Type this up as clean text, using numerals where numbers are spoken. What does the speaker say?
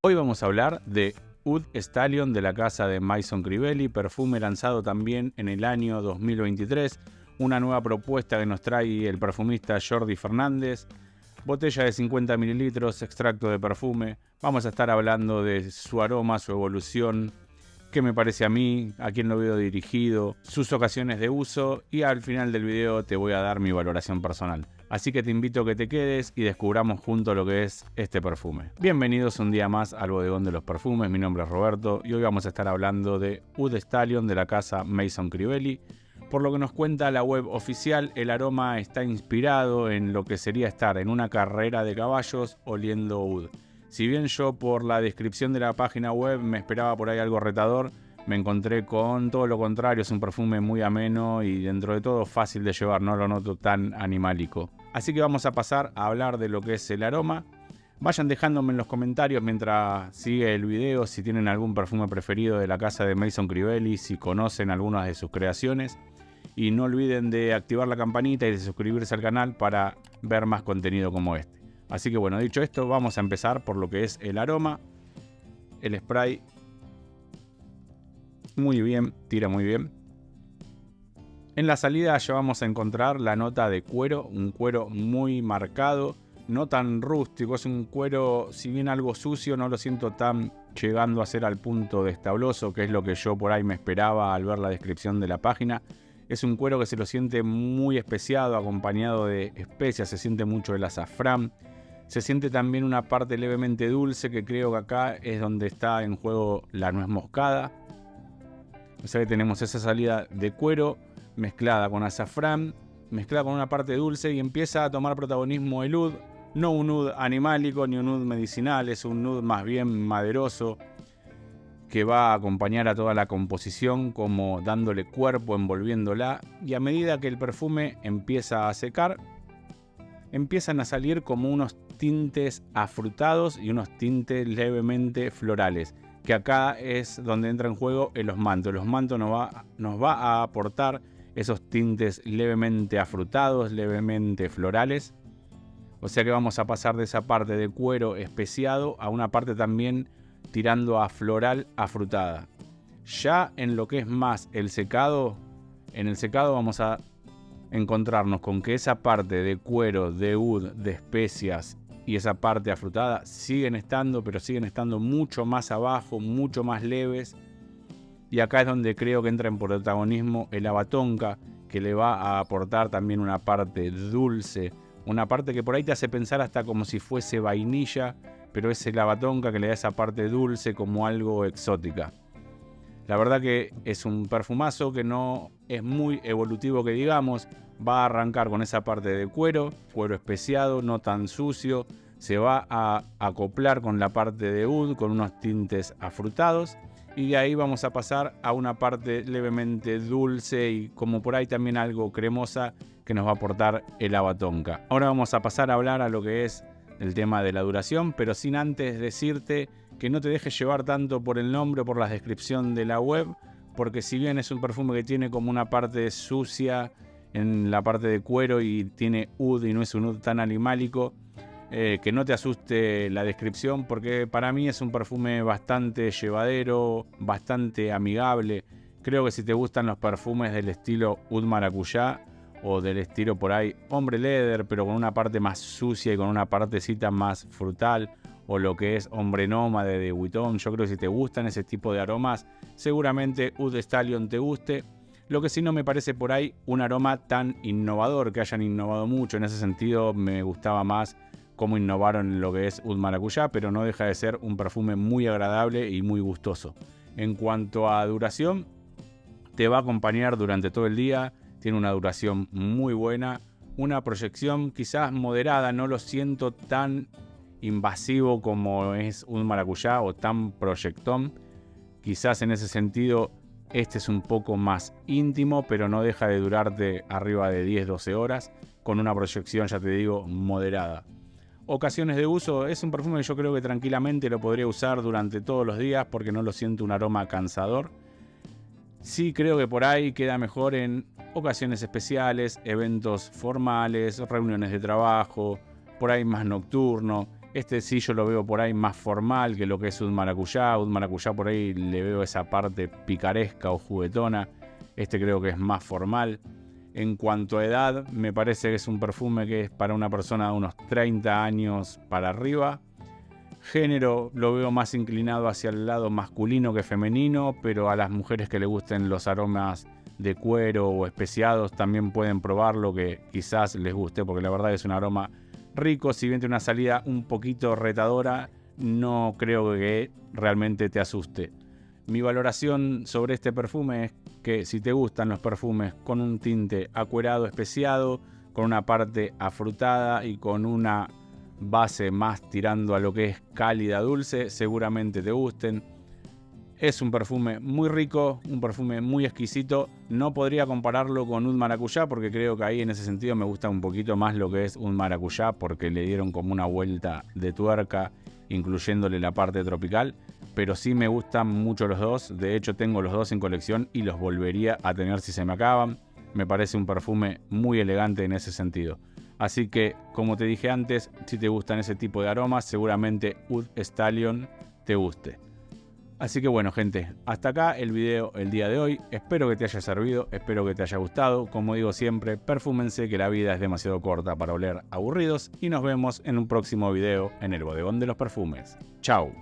Hoy vamos a hablar de Oud Stallion de la casa de Maison Crivelli, perfume lanzado también en el año 2023, una nueva propuesta que nos trae el perfumista Jordi Fernández, botella de 50 mililitros, extracto de perfume. Vamos a estar hablando de su aroma, su evolución, qué me parece a mí, a quién lo veo dirigido, sus ocasiones de uso y al final del video te voy a dar mi valoración personal. Así que te invito a que te quedes y descubramos juntos lo que es este perfume. Bienvenidos un día más al Bodegón de los Perfumes, mi nombre es Roberto y hoy vamos a estar hablando de Oud Stallion de la casa Maison Crivelli. Por lo que nos cuenta la web oficial, el aroma está inspirado en lo que sería estar en una carrera de caballos oliendo oud. Si bien yo por la descripción de la página web me esperaba por ahí algo retador, me encontré con todo lo contrario, es un perfume muy ameno y dentro de todo fácil de llevar, no lo noto tan animálico. Así que vamos a pasar a hablar de lo que es el aroma. Vayan dejándome en los comentarios mientras sigue el video si tienen algún perfume preferido de la casa de Maison Crivelli, si conocen algunas de sus creaciones. Y no olviden de activar la campanita y de suscribirse al canal para ver más contenido como este. Así que bueno, dicho esto, vamos a empezar por lo que es el aroma. El spray, muy bien, tira muy bien. En la salida ya vamos a encontrar la nota de cuero, un cuero muy marcado, no tan rústico, es un cuero, si bien algo sucio, no lo siento tan llegando a ser al punto de establoso, que es lo que yo por ahí me esperaba al ver la descripción de la página. Es un cuero que se lo siente muy especiado, acompañado de especias, se siente mucho el azafrán. Se siente también una parte levemente dulce, que creo que acá es donde está en juego la nuez moscada. O sea que tenemos esa salida de cuero mezclada con azafrán, mezclada con una parte dulce y empieza a tomar protagonismo el oud. No un oud animálico ni un oud medicinal, es un oud más bien maderoso que va a acompañar a toda la composición como dándole cuerpo, envolviéndola. Y a medida que el perfume empieza a secar, empiezan a salir como unos tintes afrutados y unos tintes levemente florales, que acá es donde entra en juego el osmanto. El osmanto nos va a aportar esos tintes levemente afrutados, levemente florales. O sea que vamos a pasar de esa parte de cuero especiado a una parte también tirando a floral afrutada. Ya en lo que es más el secado, en el secado vamos a encontrarnos con que esa parte de cuero, de oud, de especias y esa parte afrutada siguen estando, pero siguen estando mucho más abajo, mucho más leves. Y acá es donde creo que entra en protagonismo el haba tonka, que le va a aportar también una parte dulce, una parte que por ahí te hace pensar hasta como si fuese vainilla, pero es el haba tonka que le da esa parte dulce como algo exótica. La verdad que es un perfumazo que no es muy evolutivo que digamos. Va a arrancar con esa parte de cuero, cuero especiado, no tan sucio. Se va a acoplar con la parte de oud, con unos tintes afrutados. Y de ahí vamos a pasar a una parte levemente dulce y como por ahí también algo cremosa que nos va a aportar el haba tonka. Ahora vamos a pasar a hablar a lo que es el tema de la duración, pero sin antes decirte que no te dejes llevar tanto por el nombre o por la descripción de la web, porque si bien es un perfume que tiene como una parte sucia en la parte de cuero y tiene oud y no es un oud tan animálico, que no te asuste la descripción, porque para mí es un perfume bastante llevadero, bastante amigable. Creo que si te gustan los perfumes del estilo oud maracuyá o del estilo por ahí hombre leather, pero con una parte más sucia y con una partecita más frutal, o lo que es hombre nómade de Vuitton, yo creo que si te gustan ese tipo de aromas, seguramente Oud Stallion te guste. Lo que sí no me parece por ahí un aroma tan innovador, que hayan innovado mucho. En ese sentido me gustaba más cómo innovaron en lo que es Oud Maracuyá, pero no deja de ser un perfume muy agradable y muy gustoso. En cuanto a duración, te va a acompañar durante todo el día, tiene una duración muy buena, una proyección quizás moderada, no lo siento tan invasivo como es un maracuyá o tan proyectón. Quizás en ese sentido este es un poco más íntimo, pero no deja de durarte arriba de 10-12 horas con una proyección, ya te digo, moderada. Ocasiones de uso, es un perfume que yo creo que tranquilamente lo podría usar durante todos los días porque no lo siento un aroma cansador. Sí creo que por ahí queda mejor en ocasiones especiales, eventos formales, reuniones de trabajo, por ahí más nocturno. Este sí yo lo veo por ahí más formal que lo que es Oud Maracuyá. Oud Maracuyá por ahí le veo esa parte picaresca o juguetona. Este creo que es más formal. En cuanto a edad, me parece que es un perfume que es para una persona de unos 30 años para arriba. Género lo veo más inclinado hacia el lado masculino que femenino, pero a las mujeres que les gusten los aromas de cuero o especiados también pueden probarlo, que quizás les guste, porque la verdad es un aroma rico. Si bien tiene una salida un poquito retadora, no creo que realmente te asuste. Mi valoración sobre este perfume es que si te gustan los perfumes con un tinte acuerado especiado, con una parte afrutada y con una base más tirando a lo que es cálida dulce, seguramente te gusten. Es un perfume muy rico, un perfume muy exquisito. No podría compararlo con Oud Maracuyá porque creo que ahí en ese sentido me gusta un poquito más lo que es Oud Maracuyá, porque le dieron como una vuelta de tuerca incluyéndole la parte tropical. Pero sí me gustan mucho los dos. De hecho tengo los dos en colección y los volvería a tener si se me acaban. Me parece un perfume muy elegante en ese sentido. Así que, como te dije antes, si te gustan ese tipo de aromas, seguramente Oud Stallion te guste. Así que bueno, gente, hasta acá el video el día de hoy. Espero que te haya servido, espero que te haya gustado. Como digo siempre, perfúmense, que la vida es demasiado corta para oler aburridos. Y nos vemos en un próximo video en el Bodegón de los Perfumes. Chau.